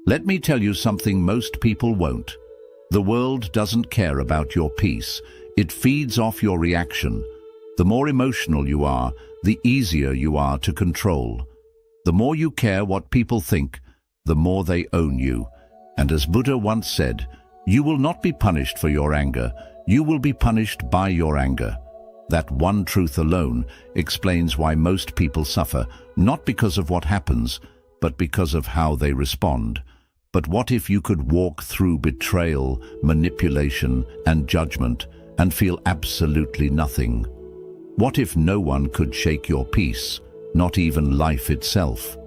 Let me tell you something most people won't. The world doesn't care about your peace. It feeds off your reaction. The more emotional you are, the easier you are to control. The more you care what people think, the more they own you. And as Buddha once said, you will not be punished for your anger, you will be punished by your anger. That one truth alone explains why most people suffer, not because of what happens, but because of how they respond. But what if you could walk through betrayal, manipulation, and judgment and feel absolutely nothing? What if no one could shake your peace, not even life itself?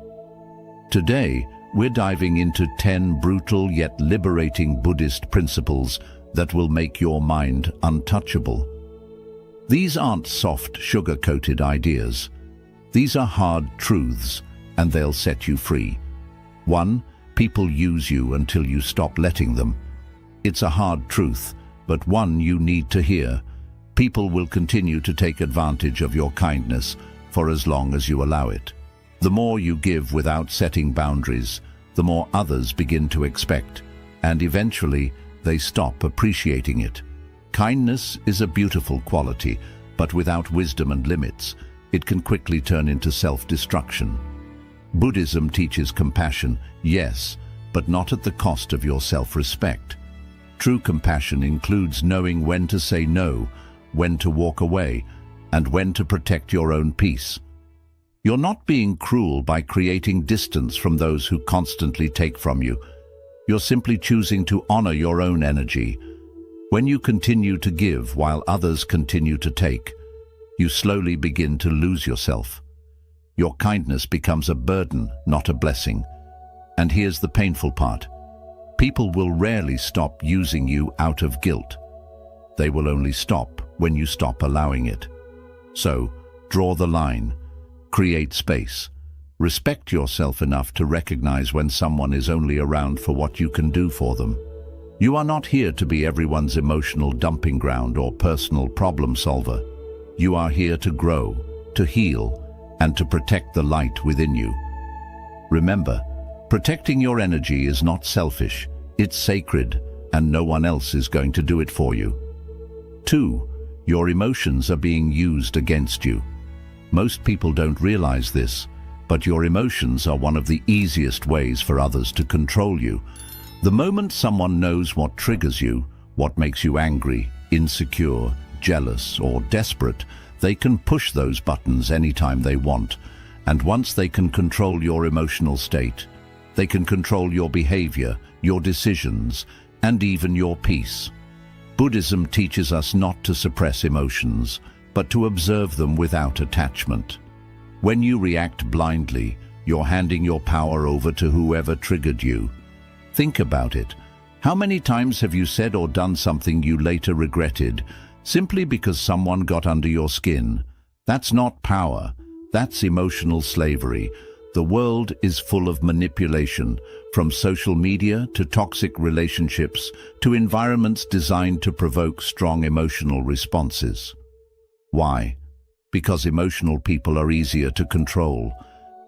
Today, we're diving into 10 brutal yet liberating Buddhist principles that will make your mind untouchable. These aren't soft, sugar-coated ideas. These are hard truths, and they'll set you free. 1. People use you until you stop letting them. It's a hard truth, but one you need to hear. People will continue to take advantage of your kindness for as long as you allow it. The more you give without setting boundaries, the more others begin to expect, and eventually they stop appreciating it. Kindness is a beautiful quality, but without wisdom and limits, it can quickly turn into self-destruction. Buddhism teaches compassion, yes, but not at the cost of your self-respect. True compassion includes knowing when to say no, when to walk away, and when to protect your own peace. You're not being cruel by creating distance from those who constantly take from you. You're simply choosing to honor your own energy. When you continue to give while others continue to take, you slowly begin to lose yourself. Your kindness becomes a burden, not a blessing. And here's the painful part. People will rarely stop using you out of guilt. They will only stop when you stop allowing it. So, draw the line. Create space. Respect yourself enough to recognize when someone is only around for what you can do for them. You are not here to be everyone's emotional dumping ground or personal problem solver. You are here to grow, to heal, and to protect the light within you. Remember, protecting your energy is not selfish, it's sacred, and no one else is going to do it for you. 2. Your emotions are being used against you. Most people don't realize this, but your emotions are one of the easiest ways for others to control you. The moment someone knows what triggers you, what makes you angry, insecure, jealous, or desperate, they can push those buttons anytime they want. And once they can control your emotional state, they can control your behavior, your decisions, and even your peace. Buddhism teaches us not to suppress emotions, but to observe them without attachment. When you react blindly, you're handing your power over to whoever triggered you. Think about it. How many times have you said or done something you later regretted, simply because someone got under your skin? That's not power. That's emotional slavery. The world is full of manipulation, from social media to toxic relationships to environments designed to provoke strong emotional responses. Why? Because emotional people are easier to control.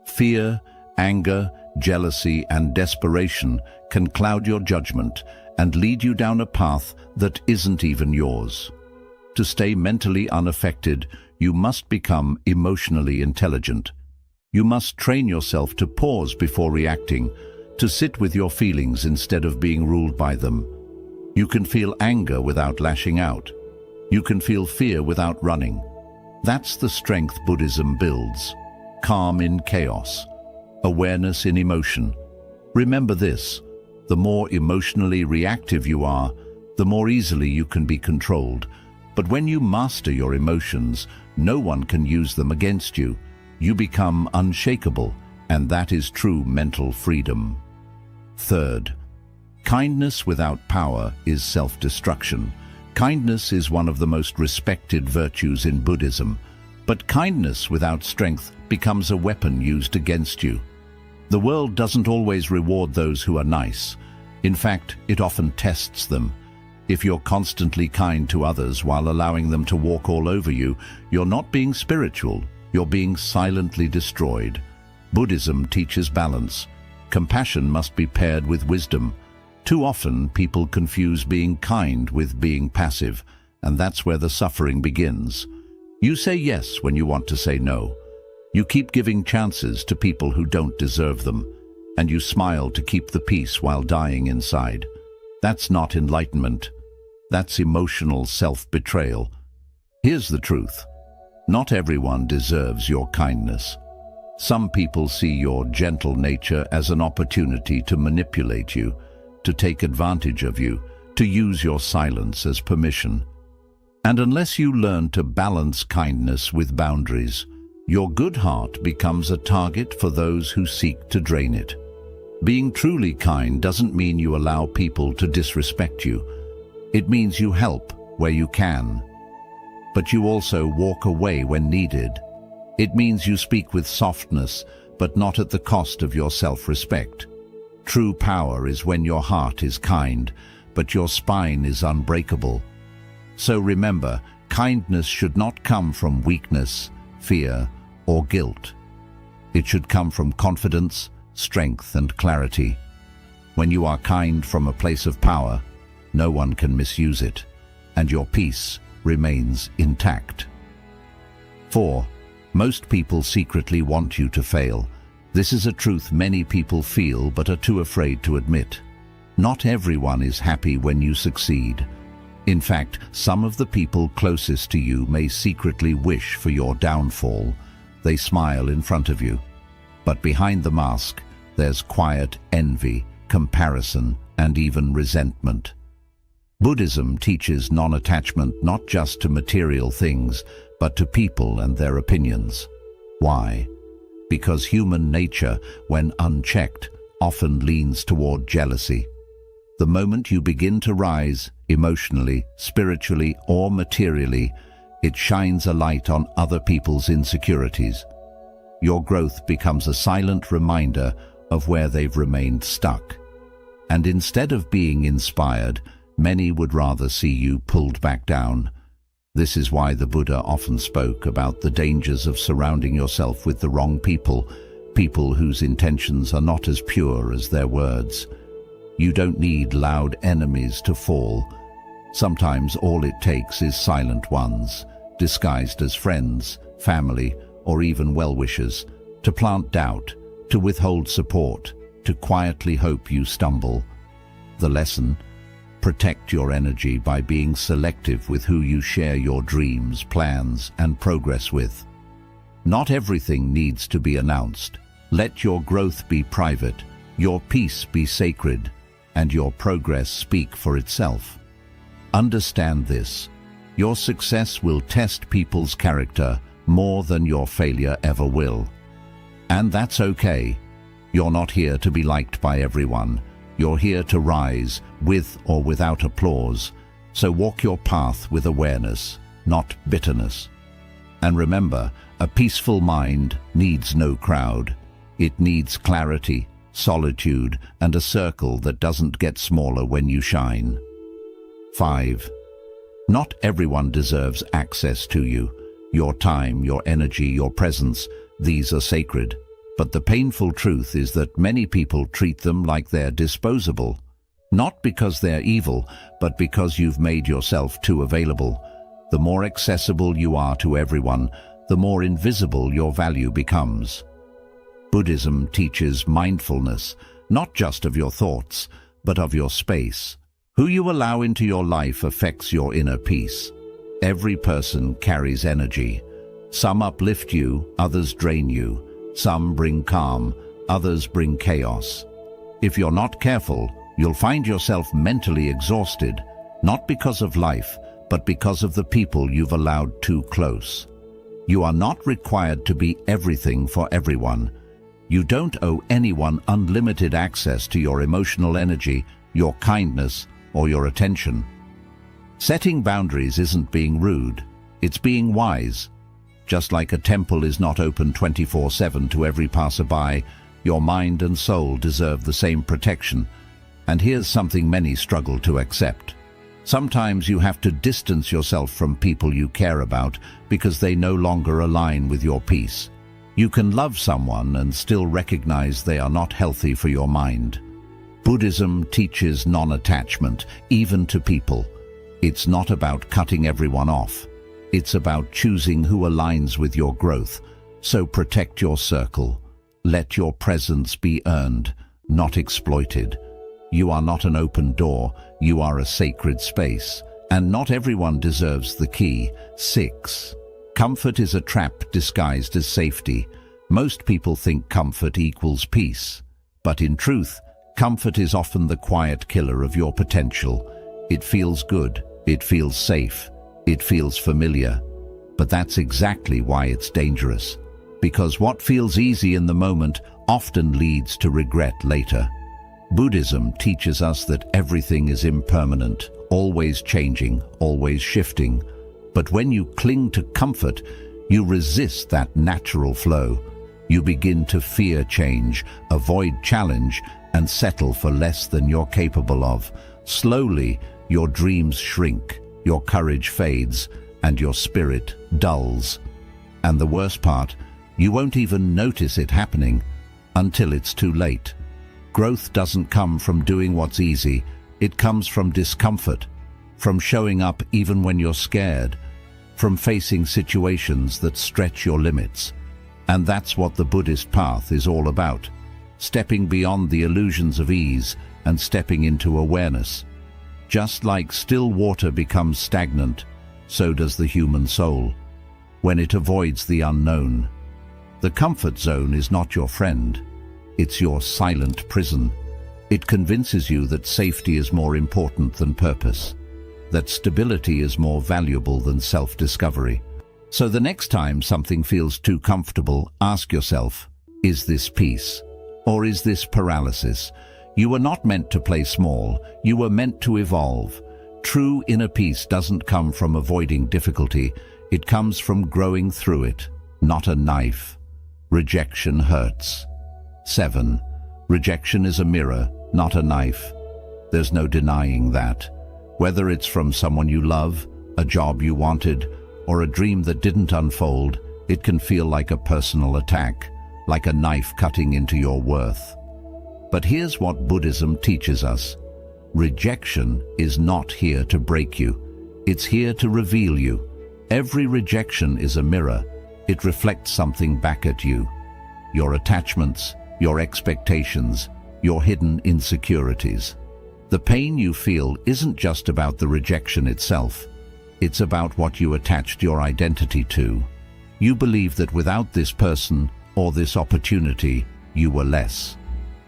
Fear, anger, jealousy, and desperation can cloud your judgment and lead you down a path that isn't even yours. To stay mentally unaffected, you must become emotionally intelligent. You must train yourself to pause before reacting, to sit with your feelings instead of being ruled by them. You can feel anger without lashing out. You can feel fear without running. That's the strength Buddhism builds. Calm in chaos. Awareness in emotion. Remember this, the more emotionally reactive you are, the more easily you can be controlled. But when you master your emotions, no one can use them against you. You become unshakable, and that is true mental freedom. 3rd, kindness without power is self-destruction. Kindness is one of the most respected virtues in Buddhism, but kindness without strength becomes a weapon used against you. The world doesn't always reward those who are nice. In fact, it often tests them. If you're constantly kind to others while allowing them to walk all over you, you're not being spiritual, you're being silently destroyed. Buddhism teaches balance. Compassion must be paired with wisdom. Too often, people confuse being kind with being passive, and that's where the suffering begins. You say yes when you want to say no. You keep giving chances to people who don't deserve them, and you smile to keep the peace while dying inside. That's not enlightenment. That's emotional self-betrayal. Here's the truth. Not everyone deserves your kindness. Some people see your gentle nature as an opportunity to manipulate you, to take advantage of you, to use your silence as permission. And unless you learn to balance kindness with boundaries, your good heart becomes a target for those who seek to drain it. Being truly kind doesn't mean you allow people to disrespect you. It means you help where you can, but you also walk away when needed. It means you speak with softness, but not at the cost of your self-respect. True power is when your heart is kind, but your spine is unbreakable. So remember, kindness should not come from weakness, fear, or guilt. It should come from confidence, strength, and clarity. When you are kind from a place of power, no one can misuse it, and your peace remains intact. 4. Most people secretly want you to fail. This is a truth many people feel but are too afraid to admit. Not everyone is happy when you succeed. In fact, some of the people closest to you may secretly wish for your downfall. They smile in front of you. But behind the mask, there's quiet envy, comparison, and even resentment. Buddhism teaches non-attachment not just to material things, but to people and their opinions. Why? Because human nature, when unchecked, often leans toward jealousy. The moment you begin to rise, emotionally, spiritually, or materially, it shines a light on other people's insecurities. Your growth becomes a silent reminder of where they've remained stuck. And instead of being inspired, many would rather see you pulled back down. This is why the Buddha often spoke about the dangers of surrounding yourself with the wrong people, people whose intentions are not as pure as their words. You don't need loud enemies to fall. Sometimes all it takes is silent ones, disguised as friends, family, or even well-wishers, to plant doubt, to withhold support, to quietly hope you stumble. The lesson: protect your energy by being selective with who you share your dreams, plans, and progress with. Not everything needs to be announced. Let your growth be private, your peace be sacred, and your progress speak for itself. Understand this: your success will test people's character more than your failure ever will. And that's okay. You're not here to be liked by everyone. You're here to rise, with or without applause. So walk your path with awareness, not bitterness. And remember, a peaceful mind needs no crowd. It needs clarity, solitude, and a circle that doesn't get smaller when you shine. 5. Not everyone deserves access to you. Your time, your energy, your presence, these are sacred. But the painful truth is that many people treat them like they're disposable. Not because they're evil, but because you've made yourself too available. The more accessible you are to everyone, the more invisible your value becomes. Buddhism teaches mindfulness, not just of your thoughts, but of your space. Who you allow into your life affects your inner peace. Every person carries energy. Some uplift you, others drain you. Some bring calm, others bring chaos. If you're not careful, you'll find yourself mentally exhausted, not because of life, but because of the people you've allowed too close. You are not required to be everything for everyone. You don't owe anyone unlimited access to your emotional energy, your kindness, or your attention. Setting boundaries isn't being rude, it's being wise. Just like a temple is not open 24/7 to every passerby, your mind and soul deserve the same protection. And here's something many struggle to accept. Sometimes you have to distance yourself from people you care about because they no longer align with your peace. You can love someone and still recognize they are not healthy for your mind. Buddhism teaches non-attachment, even to people. It's not about cutting everyone off. It's about choosing who aligns with your growth. So protect your circle. Let your presence be earned, not exploited. You are not an open door, you are a sacred space. And not everyone deserves the key. 6. Comfort is a trap disguised as safety. Most people think comfort equals peace. But in truth, comfort is often the quiet killer of your potential. It feels good, it feels safe, it feels familiar. But that's exactly why it's dangerous. Because what feels easy in the moment often leads to regret later. Buddhism teaches us that everything is impermanent, always changing, always shifting. But when you cling to comfort, you resist that natural flow. You begin to fear change, avoid challenge, and settle for less than you're capable of. Slowly, your dreams shrink, your courage fades, and your spirit dulls. And the worst part, you won't even notice it happening until it's too late. Growth doesn't come from doing what's easy. It comes from discomfort, from showing up even when you're scared, from facing situations that stretch your limits. And that's what the Buddhist path is all about. Stepping beyond the illusions of ease and stepping into awareness. Just like still water becomes stagnant, so does the human soul, when it avoids the unknown. The comfort zone is not your friend. It's your silent prison. It convinces you that safety is more important than purpose, that stability is more valuable than self-discovery. So the next time something feels too comfortable, ask yourself, is this peace? Or is this paralysis? You were not meant to play small. You were meant to evolve. True inner peace doesn't come from avoiding difficulty. It comes from growing through it, not a knife. Rejection hurts. 7. Rejection is a mirror, not a knife. There's no denying that. Whether it's from someone you love, a job you wanted, or a dream that didn't unfold, it can feel like a personal attack, like a knife cutting into your worth. But here's what Buddhism teaches us. Rejection is not here to break you. It's here to reveal you. Every rejection is a mirror. It reflects something back at you. Your attachments, your expectations, your hidden insecurities. The pain you feel isn't just about the rejection itself. It's about what you attached your identity to. You believe that without this person or this opportunity, you were less.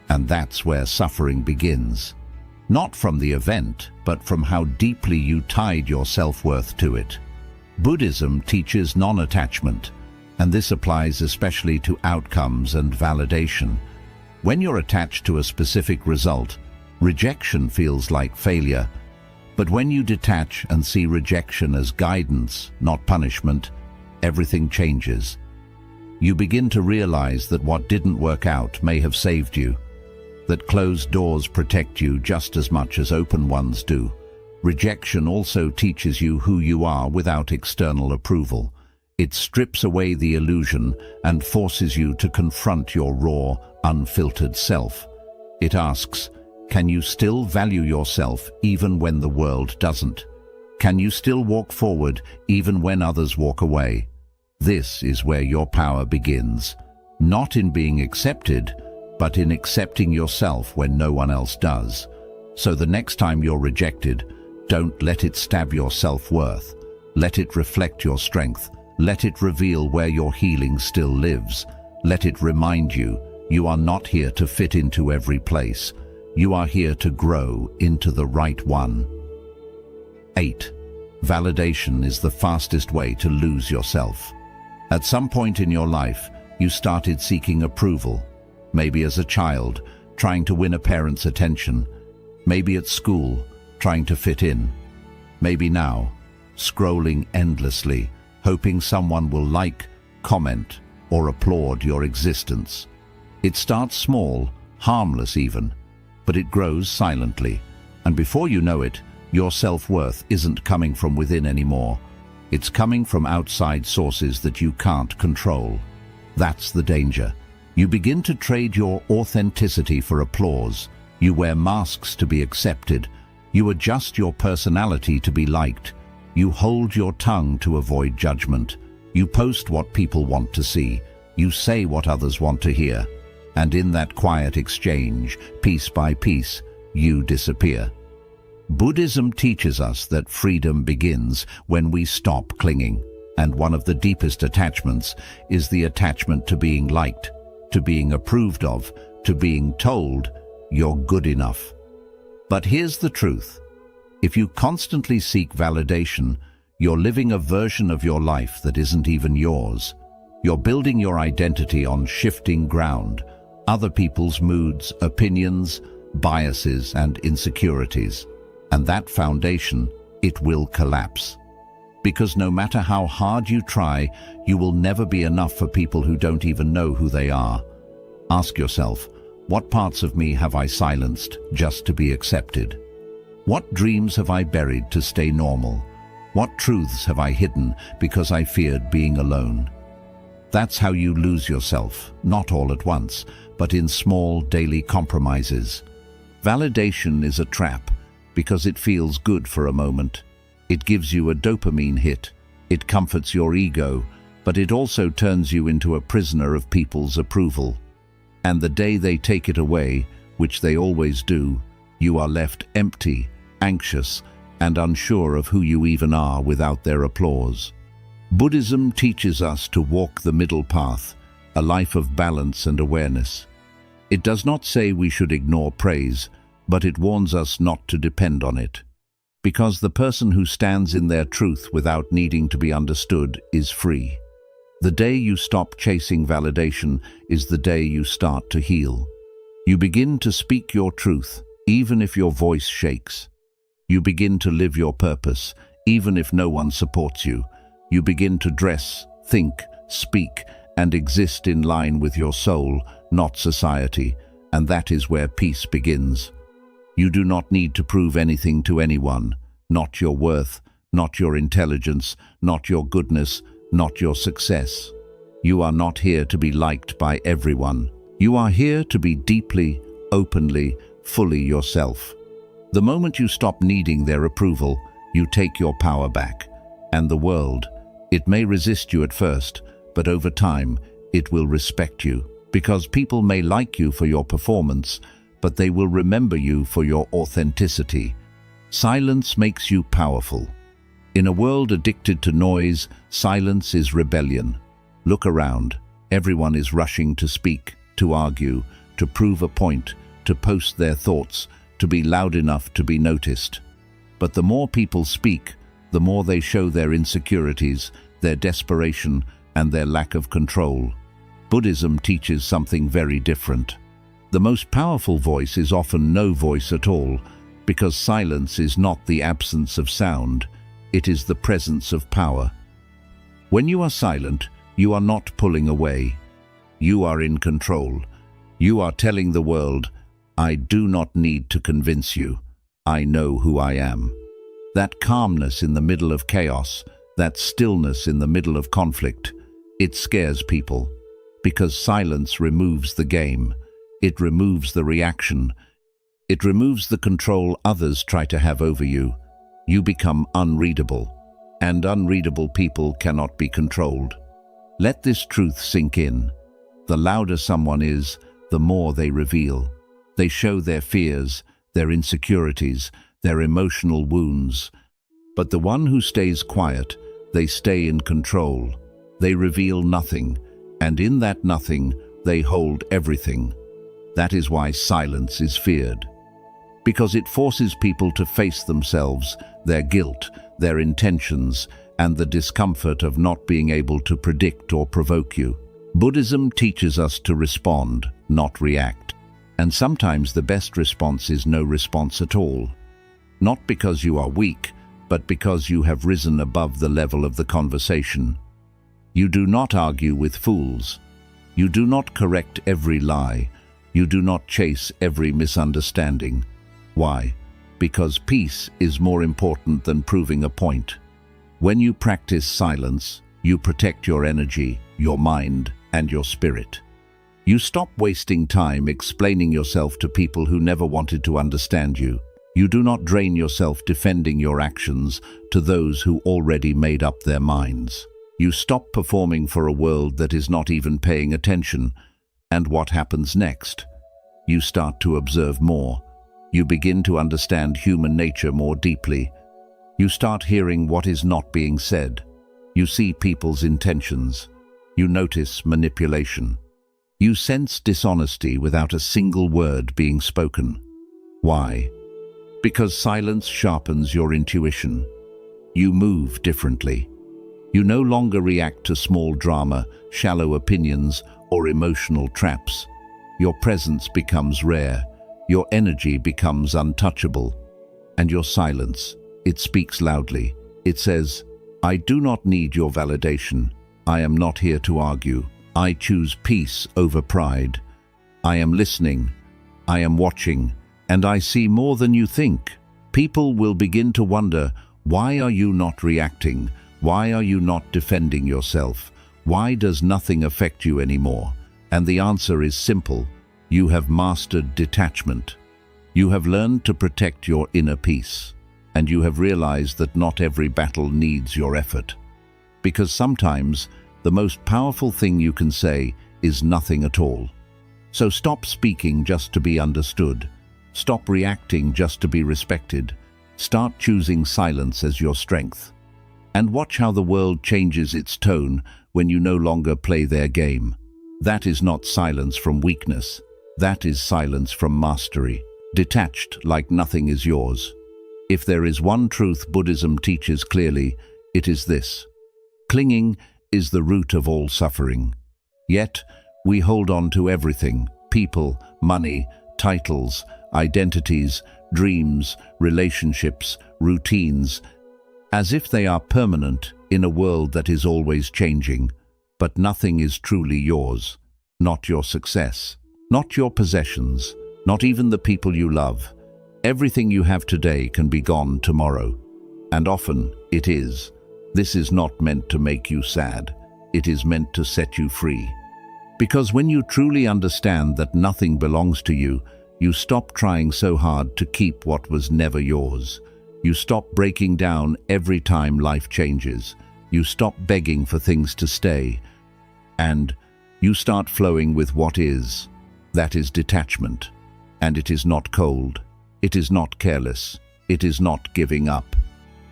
And that's where suffering begins. Not from the event, but from how deeply you tied your self-worth to it. Buddhism teaches non-attachment, and this applies especially to outcomes and validation. When you're attached to a specific result, rejection feels like failure. But when you detach and see rejection as guidance, not punishment, everything changes. You begin to realize that what didn't work out may have saved you, that closed doors protect you just as much as open ones do. Rejection also teaches you who you are without external approval. It strips away the illusion and forces you to confront your raw, unfiltered self. It asks, can you still value yourself even when the world doesn't? Can you still walk forward even when others walk away? This is where your power begins, not in being accepted, but in accepting yourself when no one else does. So the next time you're rejected, don't let it stab your self-worth. Let it reflect your strength. Let it reveal where your healing still lives. Let it remind you, you are not here to fit into every place. You are here to grow into the right one. 8. Validation is the fastest way to lose yourself. At some point in your life, you started seeking approval. Maybe as a child, trying to win a parent's attention. Maybe at school, trying to fit in. Maybe now, scrolling endlessly, hoping someone will like, comment, or applaud your existence. It starts small, harmless even, but it grows silently, and before you know it, your self-worth isn't coming from within anymore. It's coming from outside sources that you can't control. That's the danger. You begin to trade your authenticity for applause. You wear masks to be accepted. You adjust your personality to be liked. You hold your tongue to avoid judgment. You post what people want to see. You say what others want to hear. And in that quiet exchange, piece by piece, you disappear. Buddhism teaches us that freedom begins when we stop clinging. And one of the deepest attachments is the attachment to being liked, to being approved of, to being told you're good enough. But here's the truth. If you constantly seek validation, you're living a version of your life that isn't even yours. You're building your identity on shifting ground, other people's moods, opinions, biases, and insecurities. And that foundation, it will collapse. Because no matter how hard you try, you will never be enough for people who don't even know who they are. Ask yourself, what parts of me have I silenced just to be accepted? What dreams have I buried to stay normal? What truths have I hidden because I feared being alone? That's how you lose yourself, not all at once, but in small daily compromises. Validation is a trap because it feels good for a moment. It gives you a dopamine hit. It comforts your ego, but it also turns you into a prisoner of people's approval. And the day they take it away, which they always do, you are left empty, anxious, and unsure of who you even are without their applause. Buddhism teaches us to walk the middle path, a life of balance and awareness. It does not say we should ignore praise, but it warns us not to depend on it. Because the person who stands in their truth without needing to be understood is free. The day you stop chasing validation is the day you start to heal. You begin to speak your truth, even if your voice shakes. You begin to live your purpose, even if no one supports you. You begin to dress, think, speak, and exist in line with your soul, not society, and that is where peace begins. You do not need to prove anything to anyone, not your worth, not your intelligence, not your goodness, not your success. You are not here to be liked by everyone. You are here to be deeply, openly, fully yourself. The moment you stop needing their approval, you take your power back. And the world, it may resist you at first, but over time, it will respect you. Because people may like you for your performance, but they will remember you for your authenticity. Silence makes you powerful. In a world addicted to noise, silence is rebellion. Look around. Everyone is rushing to speak, to argue, to prove a point, to post their thoughts, to be loud enough to be noticed. But the more people speak, the more they show their insecurities, their desperation, and their lack of control. Buddhism teaches something very different. The most powerful voice is often no voice at all, because silence is not the absence of sound, it is the presence of power. When you are silent, you are not pulling away. You are in control. You are telling the world, I do not need to convince you. I know who I am. That calmness in the middle of chaos, that stillness in the middle of conflict, it scares people, because silence removes the game. It removes the reaction. It removes the control others try to have over you. You become unreadable, and unreadable people cannot be controlled. Let this truth sink in. The louder someone is, the more they reveal. They show their fears, their insecurities, their emotional wounds. But the one who stays quiet, they stay in control. They reveal nothing, and in that nothing, they hold everything. That is why silence is feared. Because it forces people to face themselves, their guilt, their intentions, and the discomfort of not being able to predict or provoke you. Buddhism teaches us to respond, not react. And sometimes the best response is no response at all. Not because you are weak, but because you have risen above the level of the conversation. You do not argue with fools. You do not correct every lie. You do not chase every misunderstanding. Why? Because peace is more important than proving a point. When you practice silence, you protect your energy, your mind, and your spirit. You stop wasting time explaining yourself to people who never wanted to understand you. You do not drain yourself defending your actions to those who already made up their minds. You stop performing for a world that is not even paying attention. And what happens next? You start to observe more. You begin to understand human nature more deeply. You start hearing what is not being said. You see people's intentions. You notice manipulation. You sense dishonesty without a single word being spoken. Why? Because silence sharpens your intuition. You move differently. You no longer react to small drama, shallow opinions, or emotional traps. Your presence becomes rare. Your energy becomes untouchable. And your silence, it speaks loudly. It says, I do not need your validation. I am not here to argue. I choose peace over pride. I am listening. I am watching. And I see more than you think. People will begin to wonder, why are you not reacting? Why are you not defending yourself? Why does nothing affect you anymore? And the answer is simple. You have mastered detachment. You have learned to protect your inner peace. And you have realized that not every battle needs your effort. Because sometimes the most powerful thing you can say is nothing at all. So stop speaking just to be understood. Stop reacting just to be respected. Start choosing silence as your strength. And watch how the world changes its tone when you no longer play their game. That is not silence from weakness. That is silence from mastery. Detached like nothing is yours. If there is one truth Buddhism teaches clearly, it is this. Clinging is the root of all suffering. Yet, we hold on to everything: people, money, titles, identities, dreams, relationships, routines, as if they are permanent in a world that is always changing. But nothing is truly yours. Not your success, not your possessions, not even the people you love. Everything you have today can be gone tomorrow. And often it is. This is not meant to make you sad. It is meant to set you free. Because when you truly understand that nothing belongs to you, you stop trying so hard to keep what was never yours. You stop breaking down every time life changes. You stop begging for things to stay. And you start flowing with what is. That is detachment. And it is not cold. It is not careless. It is not giving up.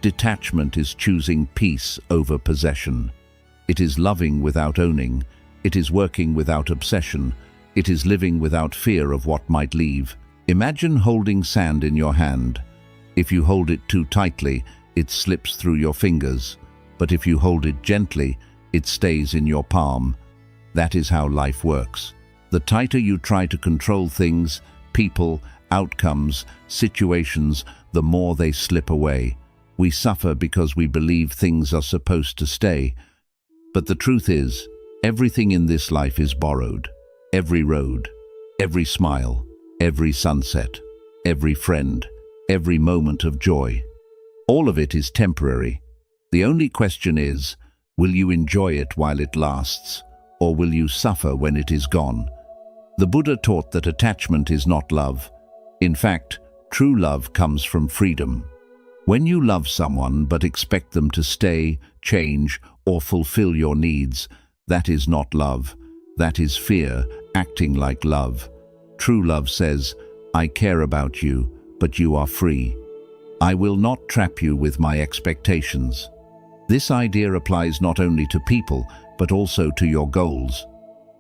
Detachment is choosing peace over possession. It is loving without owning. It is working without obsession. It is living without fear of what might leave. Imagine holding sand in your hand. If you hold it too tightly, it slips through your fingers. But if you hold it gently, it stays in your palm. That is how life works. The tighter you try to control things, people, outcomes, situations, the more they slip away. We suffer because we believe things are supposed to stay. But the truth is, everything in this life is borrowed. Every road, every smile, every sunset, every friend, every moment of joy. All of it is temporary. The only question is, will you enjoy it while it lasts, or will you suffer when it is gone? The Buddha taught that attachment is not love. In fact, true love comes from freedom. When you love someone but expect them to stay, change, or fulfill your needs, that is not love. That is fear, acting like love. True love says, I care about you, but you are free. I will not trap you with my expectations. This idea applies not only to people, but also to your goals.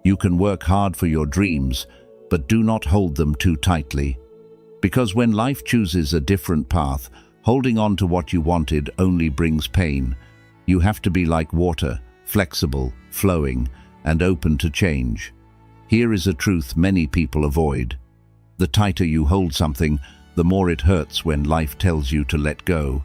You can work hard for your dreams, but do not hold them too tightly. Because when life chooses a different path, holding on to what you wanted only brings pain. You have to be like water, flexible, flowing, and open to change. Here is a truth many people avoid. The tighter you hold something, the more it hurts when life tells you to let go.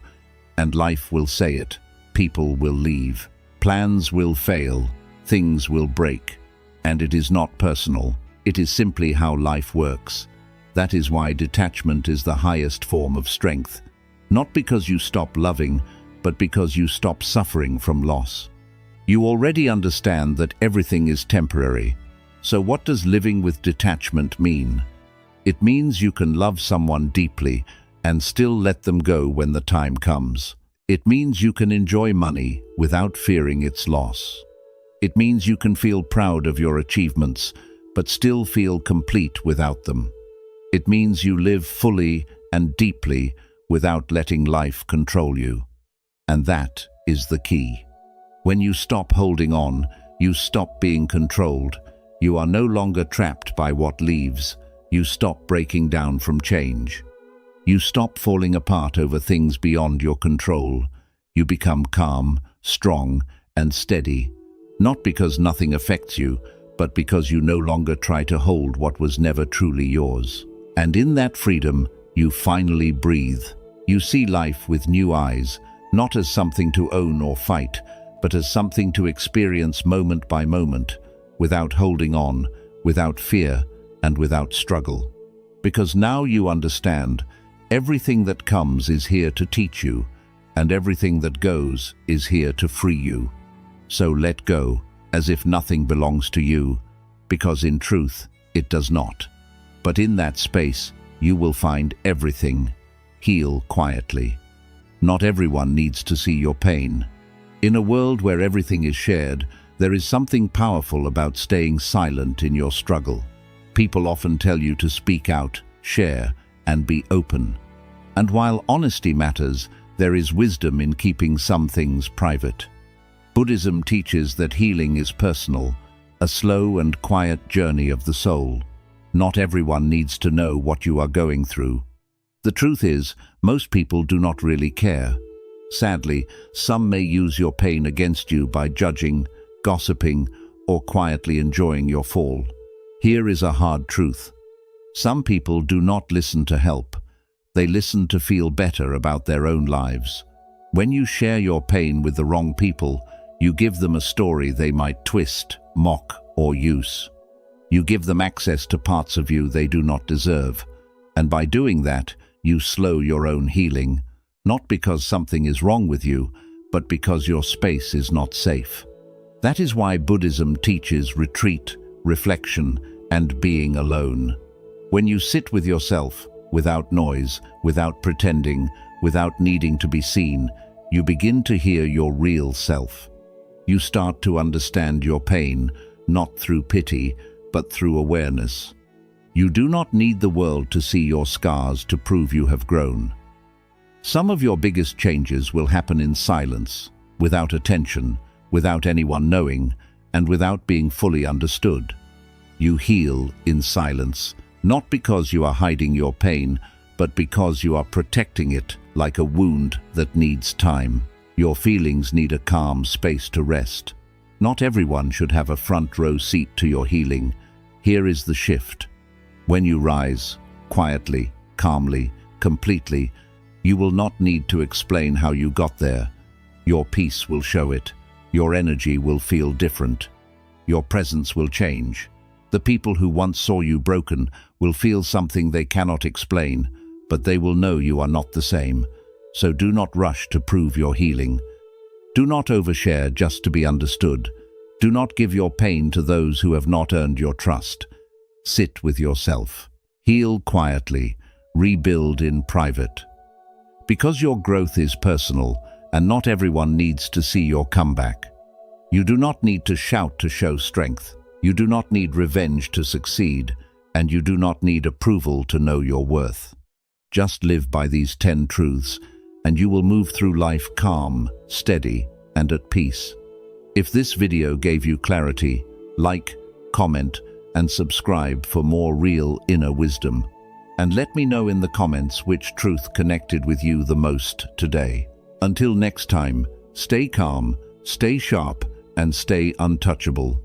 And life will say it. People will leave. Plans will fail. Things will break. And it is not personal. It is simply how life works. That is why detachment is the highest form of strength. Not because you stop loving, but because you stop suffering from loss. You already understand that everything is temporary. So what does living with detachment mean? It means you can love someone deeply and still let them go when the time comes. It means you can enjoy money without fearing its loss. It means you can feel proud of your achievements, but still feel complete without them. It means you live fully and deeply without letting life control you. And that is the key. When you stop holding on, you stop being controlled. You are no longer trapped by what leaves. You stop breaking down from change. You stop falling apart over things beyond your control. You become calm, strong, and steady, not because nothing affects you, but because you no longer try to hold what was never truly yours. And in that freedom, you finally breathe. You see life with new eyes, not as something to own or fight, but as something to experience moment by moment, without holding on, without fear, and without struggle. Because now you understand, everything that comes is here to teach you, and everything that goes is here to free you. So let go, as if nothing belongs to you, because in truth, it does not. But in that space, you will find everything. Heal quietly. Not everyone needs to see your pain. In a world where everything is shared, there is something powerful about staying silent in your struggle. People often tell you to speak out, share, and be open. And while honesty matters, there is wisdom in keeping some things private. Buddhism teaches that healing is personal, a slow and quiet journey of the soul. Not everyone needs to know what you are going through. The truth is, most people do not really care. Sadly, some may use your pain against you by judging, gossiping, or quietly enjoying your fall. Here is a hard truth. Some people do not listen to help. They listen to feel better about their own lives. When you share your pain with the wrong people, you give them a story they might twist, mock, or use. You give them access to parts of you they do not deserve. And by doing that, you slow your own healing, not because something is wrong with you, but because your space is not safe. That is why Buddhism teaches retreat, reflection, and being alone. When you sit with yourself, without noise, without pretending, without needing to be seen, you begin to hear your real self. You start to understand your pain, not through pity, but through awareness. You do not need the world to see your scars to prove you have grown. Some of your biggest changes will happen in silence, without attention, without anyone knowing, and without being fully understood. You heal in silence, not because you are hiding your pain, but because you are protecting it like a wound that needs time. Your feelings need a calm space to rest. Not everyone should have a front row seat to your healing. Here is the shift. When you rise, quietly, calmly, completely, you will not need to explain how you got there. Your peace will show it. Your energy will feel different. Your presence will change. The people who once saw you broken will feel something they cannot explain, but they will know you are not the same. So do not rush to prove your healing. Do not overshare just to be understood. Do not give your pain to those who have not earned your trust. Sit with yourself. Heal quietly. Rebuild in private. Because your growth is personal, and not everyone needs to see your comeback. You do not need to shout to show strength. You do not need revenge to succeed, and you do not need approval to know your worth. Just live by these 10 truths, and you will move through life calm, steady, and at peace. If this video gave you clarity, like, comment, and subscribe for more real inner wisdom. And let me know in the comments which truth connected with you the most today. Until next time, stay calm, stay sharp, and stay untouchable.